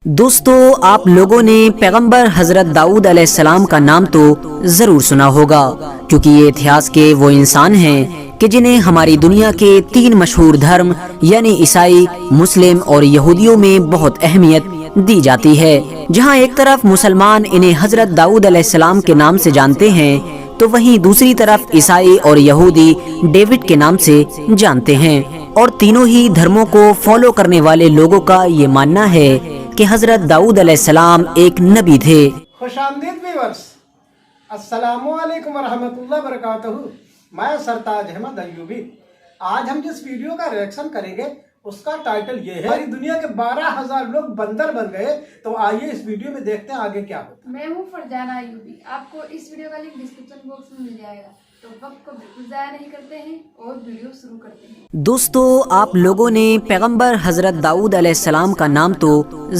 دوستو آپ لوگوں نے پیغمبر حضرت داؤد علیہ السلام کا نام تو ضرور سنا ہوگا، کیونکہ یہ اتہاس کے وہ انسان ہیں کہ جنہیں ہماری دنیا کے 3 مشہور دھرم یعنی عیسائی، مسلم اور یہودیوں میں بہت اہمیت دی جاتی ہے۔ جہاں ایک طرف مسلمان انہیں حضرت داؤد علیہ السلام کے نام سے جانتے ہیں، تو وہیں دوسری طرف عیسائی اور یہودی ڈیوڈ کے نام سے جانتے ہیں، اور تینوں ہی دھرموں کو فالو کرنے والے لوگوں کا یہ ماننا ہے کہ حضرت داؤد علیہ السلام ایک نبی تھے۔ خوش آمدید ویورز، السلام علیکم ورحمۃ اللہ وبرکاتہ۔ میں سرتاج احمد ایوبی۔ آج ہم جس ویڈیو کا ریئیکشن کریں گے اس کا ٹائٹل یہ ہے، ہماری دنیا کے 12,000 لوگ بندر بن گئے۔ تو آئیے اس ویڈیو میں دیکھتے ہیں آگے کیا ہوتا ہے۔ میں ہوں فرجانہ ایوبی۔ آپ کو اس ویڈیو کا لنک ڈسکرپشن باکس میں مل جائے گا، تو وقت کو بالکل ضائع نہیں کرتے ہیں اور ویڈیو شروع کرتے ہیں۔ دوستو آپ لوگوں نے پیغمبر حضرت داؤد علیہ السلام کا نام تو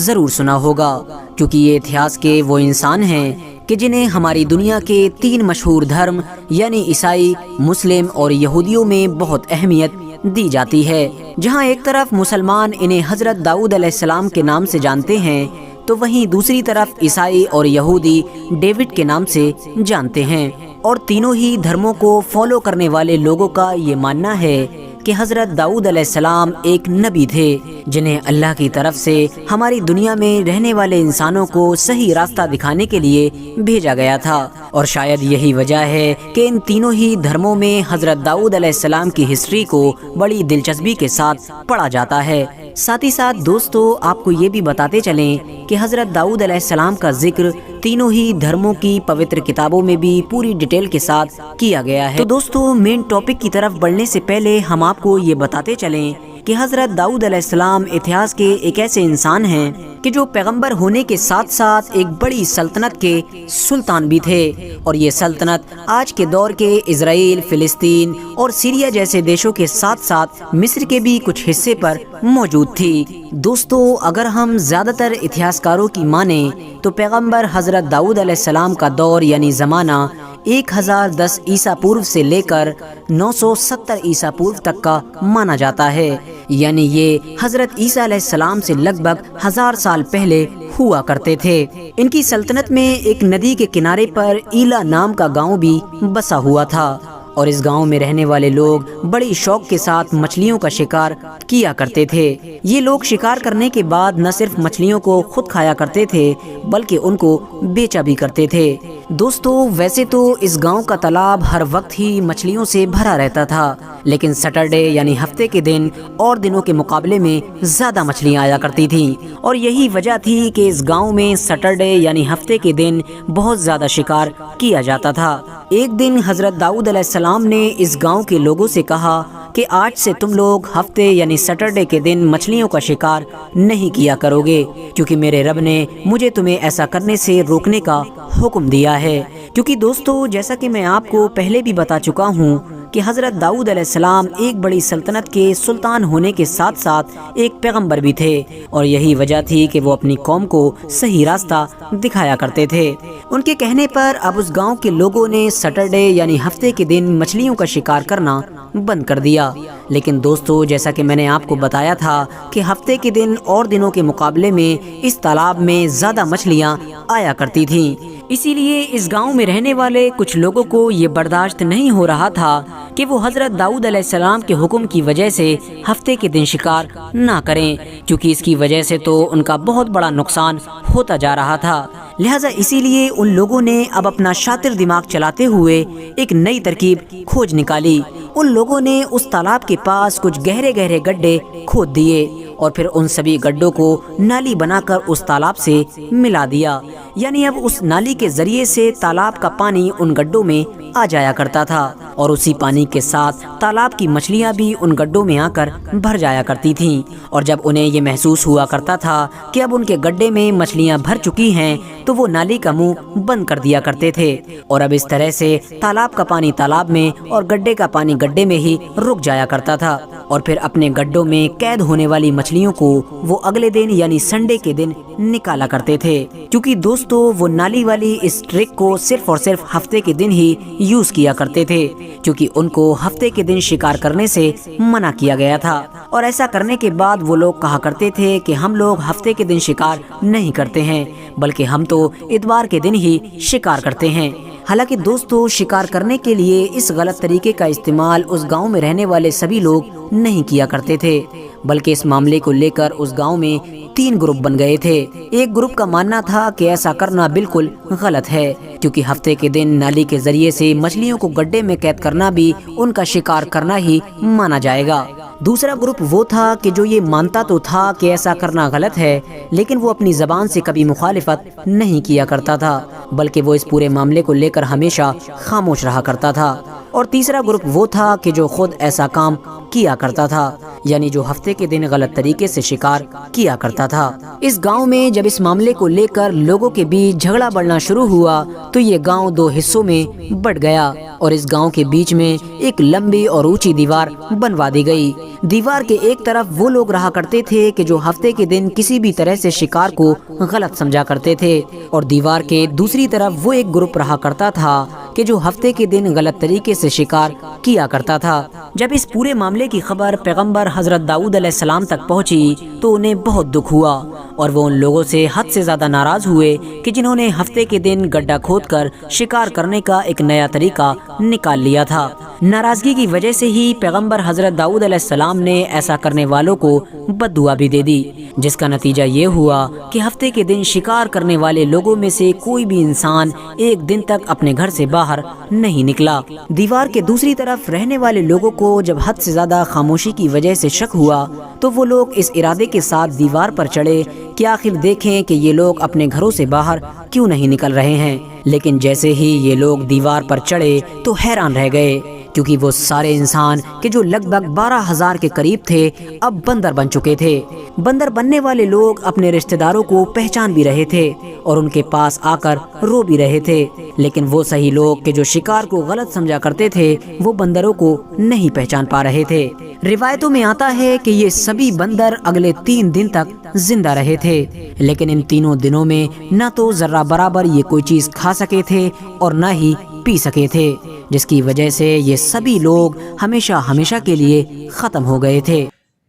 ضرور سنا ہوگا، کیونکہ یہ اتہاس کے وہ انسان ہیں کہ جنہیں ہماری دنیا کے 3 مشہور دھرم یعنی عیسائی، مسلم اور یہودیوں میں بہت اہمیت دی جاتی ہے۔ جہاں ایک طرف مسلمان انہیں حضرت داؤد علیہ السلام کے نام سے جانتے ہیں، تو وہیں دوسری طرف عیسائی اور یہودی ڈیوڈ کے نام سے جانتے ہیں، اور تینوں ہی دھرموں کو فالو کرنے والے لوگوں کا یہ ماننا ہے کہ حضرت داؤد علیہ السلام ایک نبی تھے، جنہیں اللہ کی طرف سے ہماری دنیا میں رہنے والے انسانوں کو صحیح راستہ دکھانے کے لیے بھیجا گیا تھا۔ اور شاید یہی وجہ ہے کہ ان تینوں ہی دھرموں میں حضرت داؤد علیہ السلام کی ہسٹری کو بڑی دلچسپی کے ساتھ پڑھا جاتا ہے۔ ساتھ ہی ساتھ دوستو آپ کو یہ بھی بتاتے چلیں کہ حضرت داؤد علیہ السلام کا ذکر تینوں ہی دھرموں کی پوتر کتابوں میں بھی پوری ڈیٹیل کے ساتھ کیا گیا ہے۔ تو دوستو مین ٹاپک کی طرف بڑھنے سے پہلے ہم آپ کو یہ بتاتے چلیں کہ حضرت داؤد علیہ السلام اتہاس کے ایک ایسے انسان ہیں کہ جو پیغمبر ہونے کے ساتھ ساتھ ایک بڑی سلطنت کے سلطان بھی تھے، اور یہ سلطنت آج کے دور کے اسرائیل، فلسطین اور سیریا جیسے دیشوں کے ساتھ ساتھ مصر کے بھی کچھ حصے پر موجود تھی۔ دوستو اگر ہم زیادہ تر اتہاس کاروں کی مانیں تو پیغمبر حضرت داؤد علیہ السلام کا دور یعنی زمانہ 1010 عیسیٰ پورو سے لے کر 970 عیسیٰ پورو تک کا مانا جاتا ہے، یعنی یہ حضرت عیسیٰ علیہ السلام سے لگ بھگ 1000 سال پہلے ہوا کرتے تھے۔ ان کی سلطنت میں ایک ندی کے کنارے پر ایلا نام کا گاؤں بھی بسا ہوا تھا، اور اس گاؤں میں رہنے والے لوگ بڑی شوق کے ساتھ مچھلیوں کا شکار کیا کرتے تھے۔ یہ لوگ شکار کرنے کے بعد نہ صرف مچھلیوں کو خود کھایا کرتے تھے بلکہ ان کو بیچا بھی کرتے تھے۔ دوستو ویسے تو اس گاؤں کا تالاب ہر وقت ہی مچھلیوں سے بھرا رہتا تھا، لیکن سیٹرڈے یعنی ہفتے کے دن اور دنوں کے مقابلے میں زیادہ مچھلیاں آیا کرتی تھیں، اور یہی وجہ تھی کہ اس گاؤں میں سیٹرڈے یعنی ہفتے کے دن بہت زیادہ شکار کیا جاتا تھا۔ ایک دن حضرت داؤد علیہ السلام نے اس گاؤں کے لوگوں سے کہا کہ آج سے تم لوگ ہفتے یعنی سیٹرڈے کے دن مچھلیوں کا شکار نہیں کیا کرو گے، کیونکہ میرے رب نے مجھے تمہیں ایسا کرنے سے روکنے کا حکم دیا ہے۔ کیونکہ دوستو جیسا کہ میں آپ کو پہلے بھی بتا چکا ہوں کہ حضرت داؤد علیہ السلام ایک بڑی سلطنت کے سلطان ہونے کے ساتھ ساتھ ایک پیغمبر بھی تھے، اور یہی وجہ تھی کہ وہ اپنی قوم کو صحیح راستہ دکھایا کرتے تھے۔ ان کے کہنے پر اب اس گاؤں کے لوگوں نے سیٹرڈے یعنی ہفتے کے دن مچھلیوں کا شکار کرنا بند کر دیا۔ لیکن دوستو جیسا کہ میں نے آپ کو بتایا تھا کہ ہفتے کے دن اور دنوں کے مقابلے میں اس تالاب میں زیادہ مچھلیاں آیا کرتی تھیں، اسی لیے اس گاؤں میں رہنے والے کچھ لوگوں کو یہ برداشت نہیں ہو رہا تھا کہ وہ حضرت داؤد علیہ السلام کے حکم کی وجہ سے ہفتے کے دن شکار نہ کریں، کیونکہ اس کی وجہ سے تو ان کا بہت بڑا نقصان ہوتا جا رہا تھا۔ لہٰذا اسی لیے ان لوگوں نے اب اپنا شاطر دماغ چلاتے ہوئے ایک نئی ترکیب کھوج نکالی۔ ان لوگوں نے اس تالاب کے پاس کچھ گہرے گہرے گڈھے کھود دیے، اور پھر ان سبھی گڈھوں کو نالی بنا کر اس تالاب سے ملا دیا، یعنی اب اس نالی کے ذریعے سے تالاب کا پانی ان گڈھوں میں آ جایا کرتا تھا، اور اسی پانی کے ساتھ تالاب کی مچھلیاں بھی ان گڈھوں میں آ کر بھر جایا کرتی تھیں۔ اور جب انہیں یہ محسوس ہوا کرتا تھا کہ اب ان کے گڈھے میں مچھلیاں بھر چکی ہیں تو وہ نالی کا منہ بند کر دیا کرتے تھے، اور اب اس طرح سے تالاب کا پانی تالاب میں اور گڈھے کا پانی گڈھے میں ہی رک جایا کرتا تھا، اور پھر اپنے گڈھوں میں قید ہونے والی مچھلیوں کو وہ اگلے دن یعنی سنڈے کے دن نکالا کرتے تھے۔ کیونکہ دوستو دوستو وہ نالی والی اس ٹرک کو صرف اور صرف ہفتے کے دن ہی یوز کیا کرتے تھے، کیونکہ ان کو ہفتے کے دن شکار کرنے سے منع کیا گیا تھا، اور ایسا کرنے کے بعد وہ لوگ کہا کرتے تھے کہ ہم لوگ ہفتے کے دن شکار نہیں کرتے ہیں، بلکہ ہم تو اتوار کے دن ہی شکار کرتے ہیں۔ حالانکہ دوستو شکار کرنے کے لیے اس غلط طریقے کا استعمال اس گاؤں میں رہنے والے سبھی لوگ نہیں کیا کرتے تھے، بلکہ اس معاملے کو لے کر اس گاؤں میں 3 گروپ بن گئے تھے۔ ایک گروپ کا ماننا تھا کہ ایسا کرنا بالکل غلط ہے، کیونکہ ہفتے کے دن نالی کے ذریعے سے مچھلیوں کو گڈھے میں قید کرنا بھی ان کا شکار کرنا ہی مانا جائے گا۔ دوسرا گروپ وہ تھا کہ جو یہ مانتا تو تھا کہ ایسا کرنا غلط ہے، لیکن وہ اپنی زبان سے کبھی مخالفت نہیں کیا کرتا تھا، بلکہ وہ اس پورے معاملے کو لے کر ہمیشہ خاموش رہا کرتا تھا۔ اور تیسرا گروپ وہ تھا کہ جو خود ایسا کام کیا کرتا تھا، یعنی جو ہفتے کے دن غلط طریقے سے شکار کیا کرتا تھا۔ اس گاؤں میں جب اس معاملے کو لے کر لوگوں کے بیچ جھگڑا بڑھنا شروع ہوا تو یہ گاؤں 2 حصوں میں بٹ گیا، اور اس گاؤں کے بیچ میں ایک لمبی اور اونچی دیوار بنوا دی گئی۔ دیوار کے ایک طرف وہ لوگ رہا کرتے تھے کہ جو ہفتے کے دن کسی بھی طرح سے شکار کو غلط سمجھا کرتے تھے، اور دیوار کے دوسری طرف وہ ایک گروپ رہا کرتا تھا کہ جو ہفتے کے دن غلط طریقے سے شکار کیا کرتا تھا۔ جب اس پورے معاملے کی خبر پیغمبر حضرت داؤد علیہ السلام تک پہنچی تو انہیں بہت دکھ ہوا، اور وہ ان لوگوں سے حد سے زیادہ ناراض ہوئے کہ جنہوں نے ہفتے کے دن گڈھا کھود کر شکار کرنے کا ایک نیا طریقہ نکال لیا تھا۔ ناراضگی کی وجہ سے ہی پیغمبر حضرت داؤد علیہ السلام نے ایسا کرنے والوں کو بد دعا بھی دے دی، جس کا نتیجہ یہ ہوا کہ ہفتے کے دن شکار کرنے والے لوگوں میں سے کوئی بھی انسان ایک دن تک اپنے گھر سے باہر نہیں نکلا۔ دیوار کے دوسری طرف رہنے والے لوگوں کو جب حد سے زیادہ خاموشی کی وجہ سے شک ہوا تو وہ لوگ اس ارادے کے ساتھ دیوار پر چڑھے کہ آخر دیکھیں کہ یہ لوگ اپنے گھروں سے باہر کیوں نہیں نکل رہے ہیں۔ لیکن جیسے ہی یہ لوگ دیوار پر چڑھے تو حیران رہ گئے، کیونکہ وہ سارے انسان کہ جو لگ بھگ 12,000 کے قریب تھے اب بندر بن چکے تھے۔ بندر بننے والے لوگ اپنے رشتہ داروں کو پہچان بھی رہے تھے اور ان کے پاس آ کر رو بھی رہے تھے، لیکن وہ صحیح لوگ کہ جو شکار کو غلط سمجھا کرتے تھے وہ بندروں کو نہیں پہچان پا رہے تھے۔ روایتوں میں آتا ہے کہ یہ سبھی بندر اگلے 3 دن تک زندہ رہے تھے، لیکن ان تینوں دنوں میں نہ تو ذرہ برابر یہ کوئی چیز کھا سکے تھے اور نہ ہی پی سکے تھے، جس کی وجہ سے یہ سبھی لوگ ہمیشہ ہمیشہ کے لیے ختم ہو گئے تھے۔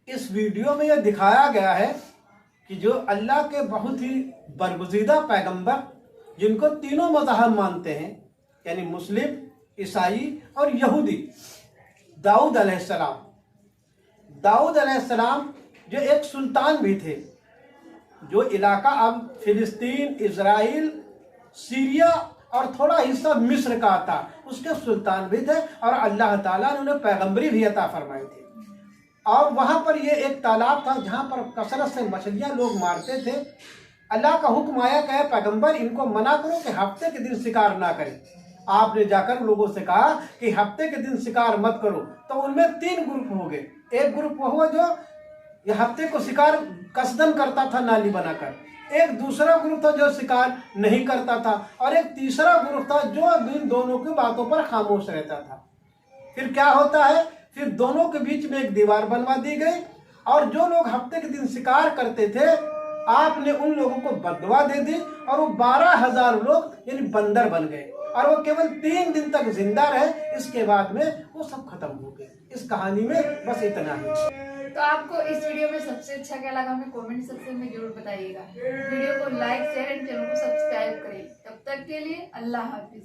اس ویڈیو میں یہ دکھایا گیا ہے کہ جو اللہ کے بہت ہی برگزیدہ پیغمبر جن کو تینوں مذہب مانتے ہیں، یعنی مسلم، عیسائی اور یہودی، داؤد علیہ السلام۔ داؤد علیہ السلام جو ایک سلطان بھی تھے، جو علاقہ اب فلسطین، اسرائیل، سیریا اور تھوڑا حصہ مصر کا تھا، اس کے سلطان بھی تھے، اور اللہ تعالیٰ نے انہیں پیغمبری بھی عطا فرمائی تھی۔ اور وہاں پر یہ ایک تالاب تھا جہاں پر کثرت سے مچھلیاں لوگ مارتے تھے۔ اللہ کا حکم آیا کہ اے پیغمبر ان کو منع کرو کہ ہفتے کے دن شکار نہ کریں۔ آپ نے جا کر لوگوں سے کہا کہ ہفتے کے دن شکار مت کرو، تو ان میں 3 گروپ ہو گئے۔ ایک گروپ وہ ہوا جو یہ ہفتے کو شکار قصدن کرتا تھا نالی بنا کر، ایک دوسرا گروپ تھا جو شکار نہیں کرتا تھا، اور ایک تیسرا گروپ تھا جو ان دونوں کی باتوں پر خاموش رہتا تھا۔ پھر کیا ہوتا ہے، پھر دونوں کے بیچ میں ایک دیوار بنوا دی گئی، اور جو لوگ ہفتے کے دن شکار کرتے تھے آپ نے ان لوگوں کو بد دعا دے دی، اور وہ 12,000 لوگ یعنی بندر بن گئے، اور وہ کیول 3 دن تک زندہ رہے۔ اس کے بعد میں وہ سب ختم ہو گئے۔ اس کہانی میں بس اتنا ہی۔ تو آپ کو اس ویڈیو میں سب سے اچھا کیا لگا ہمیں کامنٹ سیکشن میں ضرور بتائیے گا۔ ویڈیو کو لائک، شیئر اینڈ چینل کو سبسکرائب کریں۔ تب تک کے لیے اللہ حافظ۔